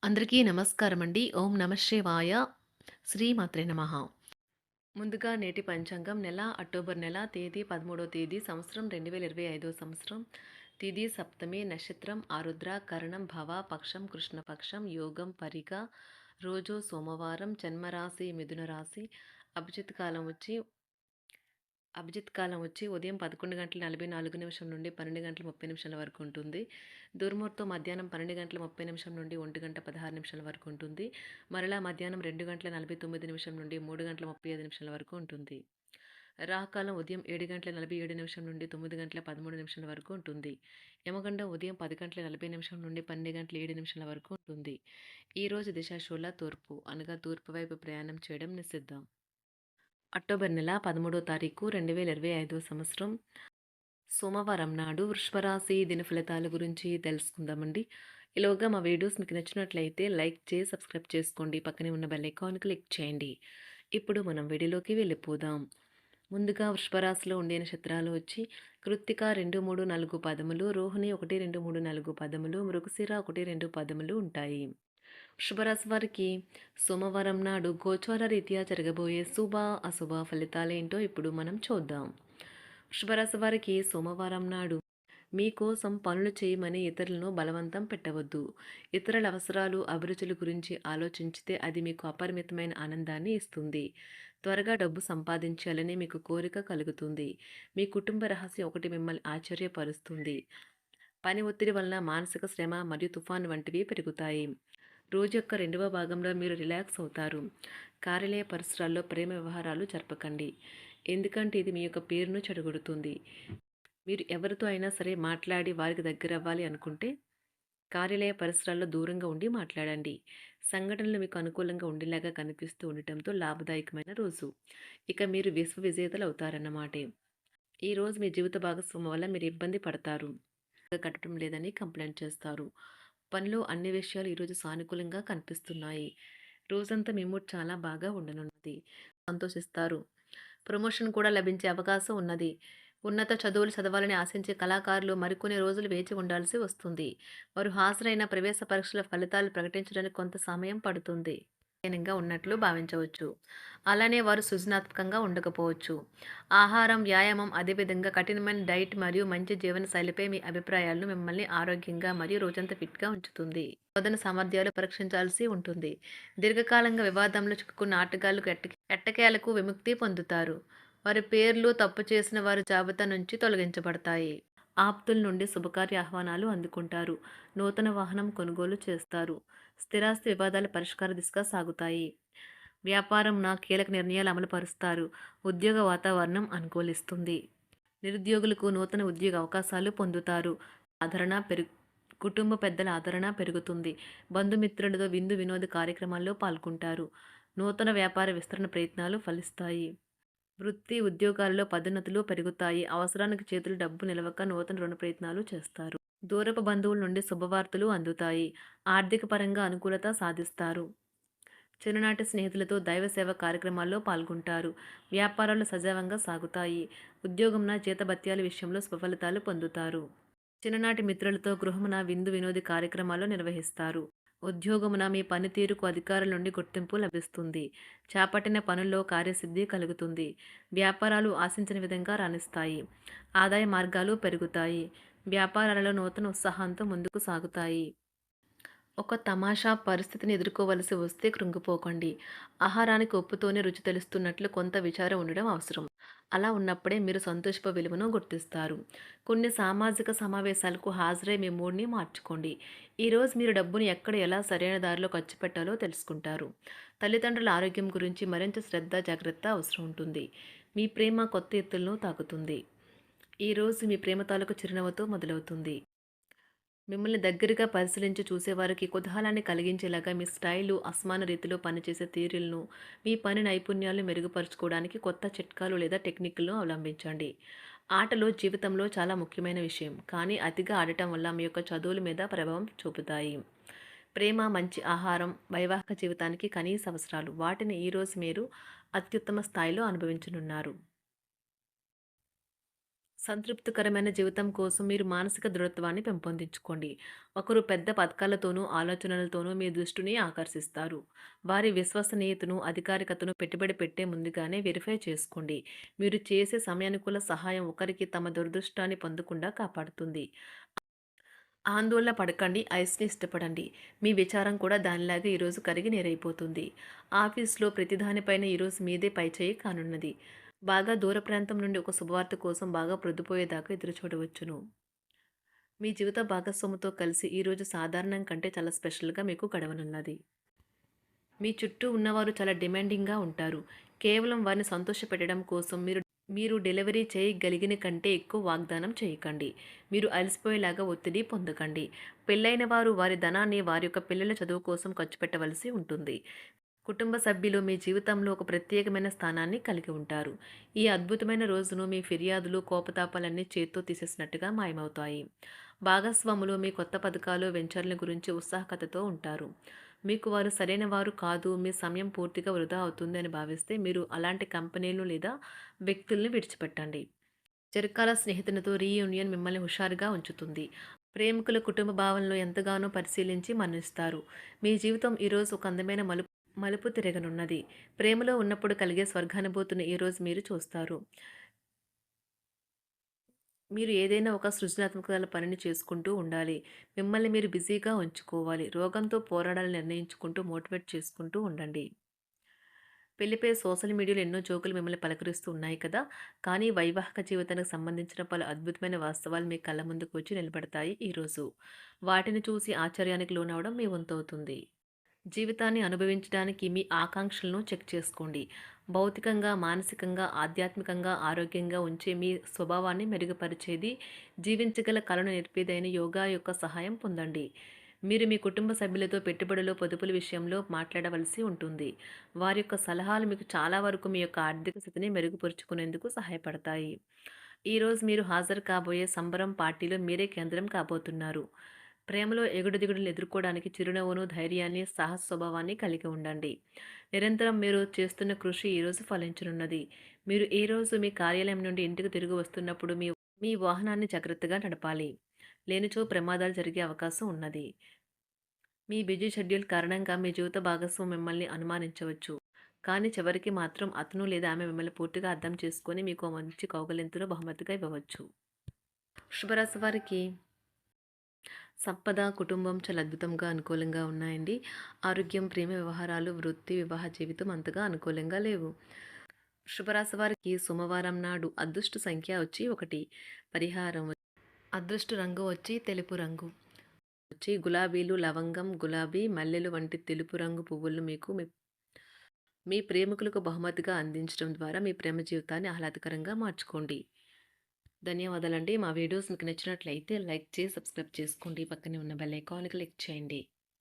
అందరికీ నమస్కారం అండి. ఓం నమ శివాయ. శ్రీమాత్రే నమః. ముందుగా నేటి పంచాంగం నెల అక్టోబర్ నెల తేదీ 13వ తేదీ సంవత్సరం 2025 సంవత్సరం. తిథి సప్తమి, నక్షత్రం ఆరుద్ర, కరణం భవ, పక్షం కృష్ణపక్షం, యోగం పరిగ, రోజు సోమవారం, జన్మరాశి మిథున రాశి, అభిజిత్ కాలం వచ్చి ఉదయం 11:44 నుండి 12:30 వరకు ఉంటుంది. దుర్ముహూర్తం మధ్యాహ్నం 12:30 నుండి 1:16 వరకు ఉంటుంది. మరలా మధ్యాహ్నం 2:49 నుండి 3:35 వరకు ఉంటుంది. రాహుకాలం ఉదయం 7:47 నుండి 9:13 వరకు ఉంటుంది. యమగండం ఉదయం 10:40 నుండి 12:07 వరకు ఉంటుంది. ఈరోజు దిశాశూల తూర్పు అనగా తూర్పు వైపు ప్రయాణం చేయడం నిషిద్ధం. అక్టోబర్ నెల 13వ తారీఖు 2025 సంవత్సరం సోమవారం నాడు వృషభరాశి దిన ఫలితాల గురించి తెలుసుకుందామండి. ఈలోగా మా వీడియోస్ మీకు నచ్చినట్లయితే లైక్ చేసి సబ్స్క్రైబ్ చేసుకోండి. పక్కనే ఉన్న బెల్ ఐకాన్ క్లిక్ చేయండి. ఇప్పుడు మనం వీడియోలోకి వెళ్ళిపోదాం. ముందుగా వృషభరాశిలో ఉండే నక్షత్రాలు వచ్చి కృత్తిక 2, 3, 4 పదములు, రోహిణి 1, 2, 3, 4 పదములు, మృగశిర 1, 2 పదములు ఉంటాయి. వృషభరాశి వారికి సోమవారం నాడు గోచార రీత్యా జరగబోయే శుభ అశుభ ఫలితాలేంటో ఇప్పుడు మనం చూద్దాం. వృషభరాశి వారికి సోమవారం నాడు మీకోసం పనులు చేయమని ఇతరులను బలవంతం పెట్టవద్దు. ఇతరుల అవసరాలు అభిరుచుల గురించి ఆలోచించితే అది మీకు అపరిమితమైన ఆనందాన్ని ఇస్తుంది. త్వరగా డబ్బు సంపాదించాలని మీకు కోరిక కలుగుతుంది. మీ కుటుంబ రహస్యం ఒకటి మిమ్మల్ని ఆశ్చర్యపరుస్తుంది. పని ఒత్తిడి వలన మానసిక శ్రమ మరియు తుఫాను వంటివి పెరుగుతాయి. రోజు యొక్క రెండవ భాగంలో మీరు రిలాక్స్ అవుతారు. కార్యాలయ పరిసరాల్లో ప్రేమ వ్యవహారాలు జరపకండి, ఎందుకంటే ఇది మీ యొక్క పేరును చెడగొడుతుంది. మీరు ఎవరితో అయినా సరే మాట్లాడి వారికి దగ్గర అవ్వాలి అనుకుంటే కార్యాలయ పరిసరాల్లో దూరంగా ఉండి మాట్లాడండి. సంఘటనలు మీకు అనుకూలంగా ఉండేలాగా కనిపిస్తూ ఉండటంతో లాభదాయకమైన రోజు. ఇక మీరు విశ్వవిజేతలు అవుతారన్నమాట. ఈరోజు మీ జీవిత భాగస్వామి వల్ల మీరు ఇబ్బంది పడతారు, కట్టడం లేదని కంప్లైంట్ చేస్తారు. పనిలో అన్ని విషయాలు ఈరోజు సానుకూలంగా కనిపిస్తున్నాయి. రోజంతా మీ మూడ్ చాలా బాగా ఉండనున్నది. సంతోషిస్తారు. ప్రమోషన్ కూడా లభించే అవకాశం ఉన్నది. ఉన్నత చదువులు చదవాలని ఆశించే కళాకారులు మరికొన్ని రోజులు వేచి ఉండాల్సి వస్తుంది. వారు హాజరైన ప్రవేశ పరీక్షల ఫలితాలు ప్రకటించడానికి కొంత సమయం పడుతుంది. గా ఉన్నట్లు భావించవచ్చు. అలానే వారు సృజనాత్మకంగా ఉండకపోవచ్చు. ఆహారం, వ్యాయామం, అదేవిధంగా కఠినమైన డైట్ మరియు మంచి జీవన శైలిపై మీ అభిప్రాయాలను మిమ్మల్ని ఆరోగ్యంగా మరియు రోజంతా ఫిట్గా ఉంచుతుంది. బోధన సామర్థ్యాలు పరీక్షించాల్సి ఉంటుంది. దీర్ఘకాలంగా వివాదంలో చిక్కుకున్న ఆటగాళ్లకు ఎట్టకేలకు విముక్తి పొందుతారు. వారి పేర్లు తప్పు చేసిన వారి జాబితా నుంచి తొలగించబడతాయి. ఆప్తుల నుండి శుభకార్య ఆహ్వానాలు అందుకుంటారు. నూతన వాహనం కొనుగోలు చేస్తారు. స్థిరాస్తి వివాదాల పరిష్కార దిశగా సాగుతాయి. వ్యాపారంన కీలక నిర్ణయాలు అమలు పరుస్తారు. ఉద్యోగ వాతావరణం అనుకూలిస్తుంది. నిరుద్యోగులకు నూతన ఉద్యోగ అవకాశాలు పొందుతారు. ఆదరణ కుటుంబ పెద్దల ఆదరణ పెరుగుతుంది. బంధుమిత్రులతో విందు వినోద కార్యక్రమాల్లో పాల్గొంటారు. నూతన వ్యాపార విస్తరణ ప్రయత్నాలు ఫలిస్తాయి. వృత్తి ఉద్యోగాల్లో పదోన్నతులు పెరుగుతాయి. అవసరానికి చేతులు డబ్బు నిలవక నూతన రుణ ప్రయత్నాలు చేస్తారు. దూరపు బంధువుల నుండి శుభవార్తలు అందుతాయి. ఆర్థిక పరంగా అనుకూలత సాధిస్తారు. చిన్ననాటి స్నేహితులతో దైవ సేవ కార్యక్రమాల్లో పాల్గొంటారు. వ్యాపారాలు సజావంగా సాగుతాయి. ఉద్యోగంన జీతభత్యాల విషయంలో స్వఫలితాలు పొందుతారు. చిన్ననాటి మిత్రులతో గృహమున విందు వినోది కార్యక్రమాలు నిర్వహిస్తారు. ఉద్యోగమున మీ పనితీరుకు అధికారుల నుండి గుర్తింపు లభిస్తుంది. చేపట్టిన పనుల్లో కార్యసిద్ధి కలుగుతుంది. వ్యాపారాలు ఆశించిన విధంగా రాణిస్తాయి. ఆదాయ మార్గాలు పెరుగుతాయి. వ్యాపారాలలో నూతన ఉత్సాహంతో ముందుకు సాగుతాయి. ఒక తమాషా పరిస్థితిని ఎదుర్కోవలసి వస్తే కృంగిపోకండి. ఆహారానికి ఉప్పుతోనే రుచి తెలుస్తున్నట్లు కొంత విచారం ఉండడం అవసరం. అలా ఉన్నప్పుడే మీరు సంతోషపు విలువను గుర్తిస్తారు. కొన్ని సామాజిక సమావేశాలకు హాజరై మీ మూడ్ని మార్చుకోండి. ఈరోజు మీరు డబ్బును ఎక్కడ ఎలా సరైన దారిలో ఖర్చు పెట్టాలో తెలుసుకుంటారు. తల్లిదండ్రుల ఆరోగ్యం గురించి మరింత శ్రద్ధ జాగ్రత్త అవసరం ఉంటుంది. మీ ప్రేమ కొత్త ఎత్తులను తాకుతుంది. ఈరోజు మీ ప్రేమ తాలూకు చిరునవ్వుతో మొదలవుతుంది. మిమ్మల్ని దగ్గరగా పరిశీలించి చూసేవారికి కుతూహలాన్ని కలిగించేలాగా మీ స్టైలు, అసమాన రీతిలో పనిచేసే తీరులను, మీ పని నైపుణ్యాలను మెరుగుపరుచుకోవడానికి కొత్త చిట్కాలు లేదా టెక్నిక్లను అవలంబించండి. ఆటలు జీవితంలో చాలా ముఖ్యమైన విషయం, కానీ అతిగా ఆడటం వల్ల మీ యొక్క చదువుల మీద ప్రభావం చూపుతాయి. ప్రేమ, మంచి ఆహారం, వైవాహిక జీవితానికి కనీస అవసరాలు. వాటిని ఈరోజు మీరు అత్యుత్తమ స్థాయిలో అనుభవించనున్నారు. సంతృప్తికరమైన జీవితం కోసం మీరు మానసిక దృఢత్వాన్ని పెంపొందించుకోండి. ఒకరు పెద్ద పథకాలతోనూ, ఆలోచనలతోనూ మీ దృష్టిని ఆకర్షిస్తారు. వారి విశ్వసనీయతను, అధికారికతను పెట్టుబడి పెట్టే ముందుగానే వెరిఫై చేసుకోండి. మీరు చేసే సమయానుకూల సహాయం ఒకరికి తమ దురదృష్టాన్ని పొందకుండా కాపాడుతుంది. ఆందోళన పడకండి, ఐస్‌ని ఇష్టపడండి. మీ విచారం కూడా దానిలాగే ఈరోజు కరిగి నీరైపోతుంది. ఆఫీస్‌లో ప్రతి దానిపైన ఈరోజు మీదే పైచేయి కానున్నది. బాగా దూర ప్రాంతం నుండి ఒక శుభవార్త కోసం బాగా ప్రొద్దుపోయేదాకా ఎదురుచూడవచ్చును. మీ జీవిత భాగస్వామితో కలిసి ఈరోజు సాధారణం కంటే చాలా స్పెషల్‌గా మీకు గడవనున్నది. మీ చుట్టూ ఉన్నవారు చాలా డిమాండింగ్‌గా ఉంటారు. కేవలం వారిని సంతోషపెట్టడం కోసం మీరు డెలివరీ చేయగలిగిన కంటే ఎక్కువ వాగ్దానం చేయకండి. మీరు అలసిపోయేలాగా ఒత్తిడి పొందకండి. పెళ్లైన వారు వారి ధనాన్ని వారి యొక్క పిల్లల చదువు కోసం ఖర్చు పెట్టవలసి ఉంటుంది. కుటుంబ సభ్యులు మీ జీవితంలో ఒక ప్రత్యేకమైన స్థానాన్ని కలిగి ఉంటారు. ఈ అద్భుతమైన రోజును మీ ఫిర్యాదులు, కోపతాపాలన్నీ చేత్తో తీసేసినట్టుగా మాయమవుతాయి. భాగస్వాములు మీ కొత్త పథకాలు, వెంచర్ల గురించి ఉత్సాహకతతో ఉంటారు. మీకు వారు సరైన వారు కాదు, మీ సమయం పూర్తిగా వృధా అవుతుంది అని భావిస్తే మీరు అలాంటి కంపెనీలు లేదా వ్యక్తుల్ని విడిచిపెట్టండి. చిరకాల స్నేహితునితో రీయూనియన్ మిమ్మల్ని హుషారుగా ఉంచుతుంది. ప్రేమికుల కుటుంబ భావనలు ఎంతగానో పరిశీలించి మన్నిస్తారు. మీ జీవితం ఈరోజు ఒక అందమైన మలుపు తిరగనున్నది. ప్రేమలో ఉన్నప్పుడు కలిగే స్వర్గానుభూతిని ఈరోజు మీరు చూస్తారు. మీరు ఏదైనా ఒక సృజనాత్మక పనిని చేసుకుంటూ ఉండాలి. మిమ్మల్ని మీరు బిజీగా ఉంచుకోవాలి. రోగంతో పోరాడాలని నిర్ణయించుకుంటూ మోటివేట్ చేసుకుంటూ ఉండండి. పెళ్లిపై సోషల్ మీడియాలో ఎన్నో జోకులు మిమ్మల్ని పలకరిస్తూ ఉన్నాయి కదా! కానీ వైవాహిక జీవితానికి సంబంధించిన పలు అద్భుతమైన వాస్తవాలు మీ కళ్ళ ముందుకు వచ్చి నిలబడతాయి ఈరోజు. వాటిని చూసి ఆశ్చర్యానికి లోనవ్వడం మీ వంతవుతుంది. జీవితాన్ని అనుభవించడానికి మీ ఆకాంక్షలను చెక్ చేసుకోండి. భౌతికంగా, మానసికంగా, ఆధ్యాత్మికంగా ఆరోగ్యంగా ఉంచే మీ స్వభావాన్ని మెరుగుపరిచేది, జీవించగల కళను నేర్పేదైన యోగా యొక్క సహాయం పొందండి. మీరు మీ కుటుంబ సభ్యులతో పెట్టుబడులు, పొదుపుల విషయంలో మాట్లాడవలసి ఉంటుంది. వారి యొక్క సలహాలు మీకు చాలా వరకు మీ యొక్క ఆర్థిక స్థితిని మెరుగుపరుచుకునేందుకు సహాయపడతాయి. ఈరోజు మీరు హాజరు కాబోయే సంబరం పార్టీలో మీరే కేంద్రం కాబోతున్నారు. ప్రేమలో ఎగుడుదిగుడులను ఎదుర్కోవడానికి చిరునవ్వును, ధైర్యాన్ని, సాహస స్వభావాన్ని కలిగి ఉండండి. నిరంతరం మీరు చేస్తున్న కృషి ఈరోజు ఫలించనున్నది. మీరు ఈరోజు మీ కార్యాలయం నుండి ఇంటికి తిరిగి వస్తున్నప్పుడు మీ మీ వాహనాన్ని జాగ్రత్తగా నడపాలి. లేనిచో ప్రమాదాలు జరిగే అవకాశం ఉన్నది. మీ బిజీ షెడ్యూల్ కారణంగా మీ జీవిత భాగస్వామి మిమ్మల్ని అనుమానించవచ్చు. కానీ చివరికి మాత్రం అతను లేదా ఆమె మిమ్మల్ని పూర్తిగా అర్థం చేసుకొని మీకు ఓ మంచి కౌగిలింతను బహుమతిగా ఇవ్వవచ్చు. వృషభరాశి వారికి సంపద, కుటుంబం చాలా అద్భుతంగా, అనుకూలంగా ఉన్నాయండి. ఆరోగ్యం, ప్రేమ వ్యవహారాలు, వృత్తి, వివాహ జీవితం అంతగా అనుకూలంగా లేవు. వృషభరాశి వారికి సోమవారం నాడు అదృష్ట సంఖ్య వచ్చి 1. పరిహారం అదృష్ట రంగు వచ్చి తెలుపు రంగు. గులాబీలు, లవంగం, గులాబీ, మల్లెలు వంటి తెలుపు రంగు పువ్వులను మీకు మీ ప్రేమికులకు బహుమతిగా అందించడం ద్వారా మీ ప్రేమ జీవితాన్ని ఆహ్లాదకరంగా మార్చుకోండి. ధన్యవాదాలండి. మా వీడియోస్ మీకు నచ్చినట్లయితే లైక్ చేసి, సబ్స్క్రైబ్ చేసుకోండి. పక్కనే ఉన్న బెల్ ఐకాన్‌ని క్లిక్ చేయండి.